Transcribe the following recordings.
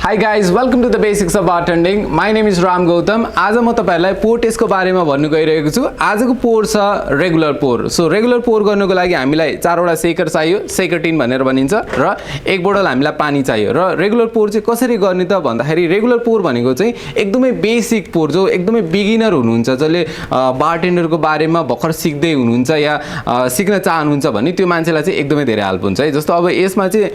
Hi guys, welcome to the basics of bartending. My name is Ram Gautam. आज म तपाईहरुलाई पोर टेस्टको बारेमा भन्नु गइरहेको छु. आजको पोर छ रेगुलर पोर. सो रेगुलर पोर गर्नको लागि हामीलाई चारवटा शेकर चाहियो, शेकर टिन भनेर भनिन्छ र एक बोतल हामीलाई पानी चाहियो. र रेगुलर पोर चाहिँ कसरी गर्ने त भन्दाखेरि रेगुलर पोर भनेको चाहिँ एकदमै बेसिक पोर जो एकदमै बिगिनर हुनुहुन्छ जसले बारटेन्डरको बारेमा भर्खर सिक्दै हुनुहुन्छ या सिक्न चाहनुहुन्छ भने त्यो मान्छेलाई चाहिँ एकदमै धेरै हेल्प हुन्छ है. जस्तो अब यसमा चाहिँ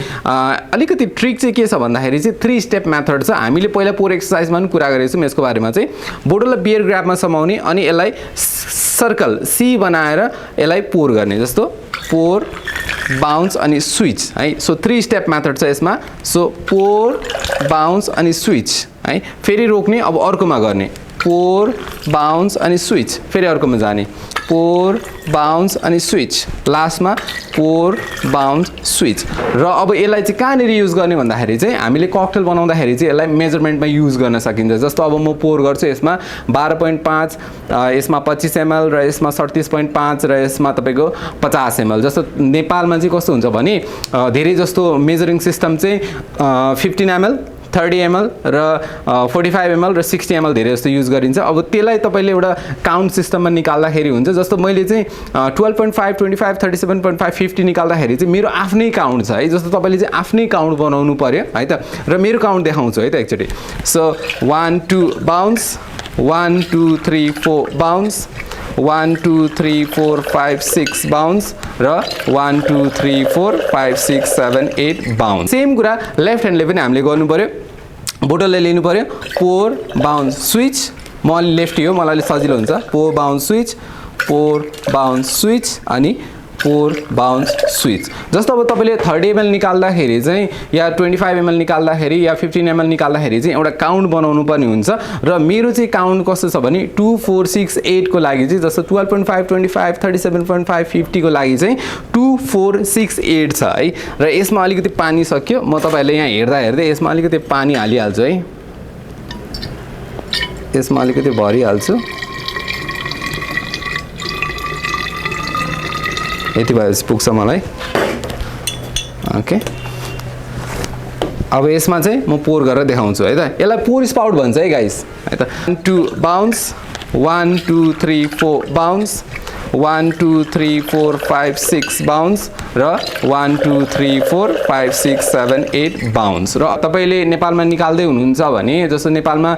अलिकति ट्रिक चाहिँ के छ भन्दाखेरि चाहिँ 3 स्टेप मेथड छ. हामीले पहिला पोर एक्सरसाइजमा पनि कुरा गरेको छौं यसको बारेमा चाहिँ बोतललाई बियर ग्राफमा समाउने अनि यसलाई सर्कल सी बनाएर यसलाई पोर गर्ने. जस्तो पोर बाउन्स अनि स्विच है. सो 3 स्टेप मेथड छ यसमा. सो पोर बाउन्स अनि स्विच है. फेरि रोक्ने अब अर्कोमा गर्ने पोर बाउन्स अनि स्विच फेरि अर्कोमा जाने पोर बाउन्स अनि स्विच लास्टमा पोर बाउन्स स्विच. र अब यसलाई चाहिँ कहाँनिर युज गर्ने भन्दाखेरि चाहिँ हामीले ककटेल बनाउँदाखेरि चाहिँ यसलाई मेजरमेन्टमा युज गर्न सकिन्छ. जस्तो अब म पोर गर्छु यसमा 12.5 यसमा 25 ml र यसमा 37.5 र यसमा तपाईको 50 ml. जस्तो नेपालमा चाहिँ कस्तो हुन्छ भने धेरै जस्तो मेजरिङ सिस्टम चाहिँ 15 ml 30 ml र 45 ml र 60 ml धेरै जस्तो युज गरिन्छ. अब त्यसलाई तपाईले एउटा काउन्ट सिस्टममा निकाल्दाखेरि हुन्छ. जस्तो मैले चाहिँ 12.5 25 37.5 50 निकाल्दाखेरि चाहिँ मेरो आफ्नै काउन्ट छ है. जस्तो तपाईले चाहिँ आफ्नै काउन्ट बनाउनु पर्यो है त. र मेरो काउन्ट देखाउँछु है त एकचोटी. सो 1 2 बाउन्स 1 2 3 4 बाउन्स 1 2 3 4 5 6 बाउन्स र 1 2 3 4 5 6 7 8 बाउन्स. सेम कुरा लेफ्ट ह्यान्डले पनि हामीले गर्नु पर्यो. बोतलले लिनु पर्यो पोर बाउन्स स्विच. म अलि लेफ्टी हो मलाई सजिलो हुन्छ. पोर बाउन्स स्विच पोर बाउन्स स्विच अनि पोर बाउन्स स्विच. जस्तो अब तपाईले 30 ml निकाल्दाखेरि चाहिँ या 25 ml निकाल्दाखेरि या 15 ml निकाल्दाखेरि चाहिँ एउटा काउन्ट बनाउनु पर्ने हुन्छ. र मेरो चाहिँ काउन्ट कस्तो छ भने 2 4 6 8 को लागि चाहिँ जस्तो 12.5 25 37.5 50 को लागि चाहिँ 2 4 6 8 छ है. र यसमा अलिकति पानी सक्यो. म तपाईहरुले यहाँ हेर्दा हेर्दै यसमा अलिकति पानी हालिहाल्छु है. यसमा अलिकति भरिहाल्छु. यति भएपछि पुग्छ मलाई. ओके अब यसमा चाहिँ म पोर गरेर देखाउँछु है त. यसलाई पोर स्पाउट भन्छ है गाइस है त. 2 बाउन्स 1 2 3 4 बाउन्स 1 2 3 4 5 6 बाउन्स र 1 2 3 4 5 6 7 8 बाउन्स. र तपाईले नेपालमा निकाल्दै हुनुहुन्छ भने जस्तो नेपालमा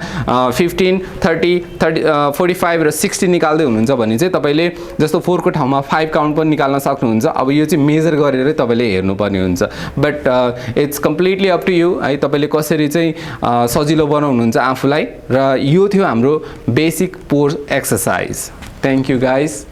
15 30 45 र 60 निकाल्दै हुनुहुन्छ भने चाहिँ तपाईले जस्तो 4 को ठाउँमा 5 काउन्ट पनि निकाल्न सक्नुहुन्छ. अब यो चाहिँ मेजर गरेरै तपाईले हेर्नुपर्ने हुन्छ. But it's completely up to you है. तपाईले कसरी चाहिँ सजिलो बनाउनुहुन्छ आफूलाई. र यो थियो हाम्रो बेसिक पोर एक्सरसाइज. Thank you guys.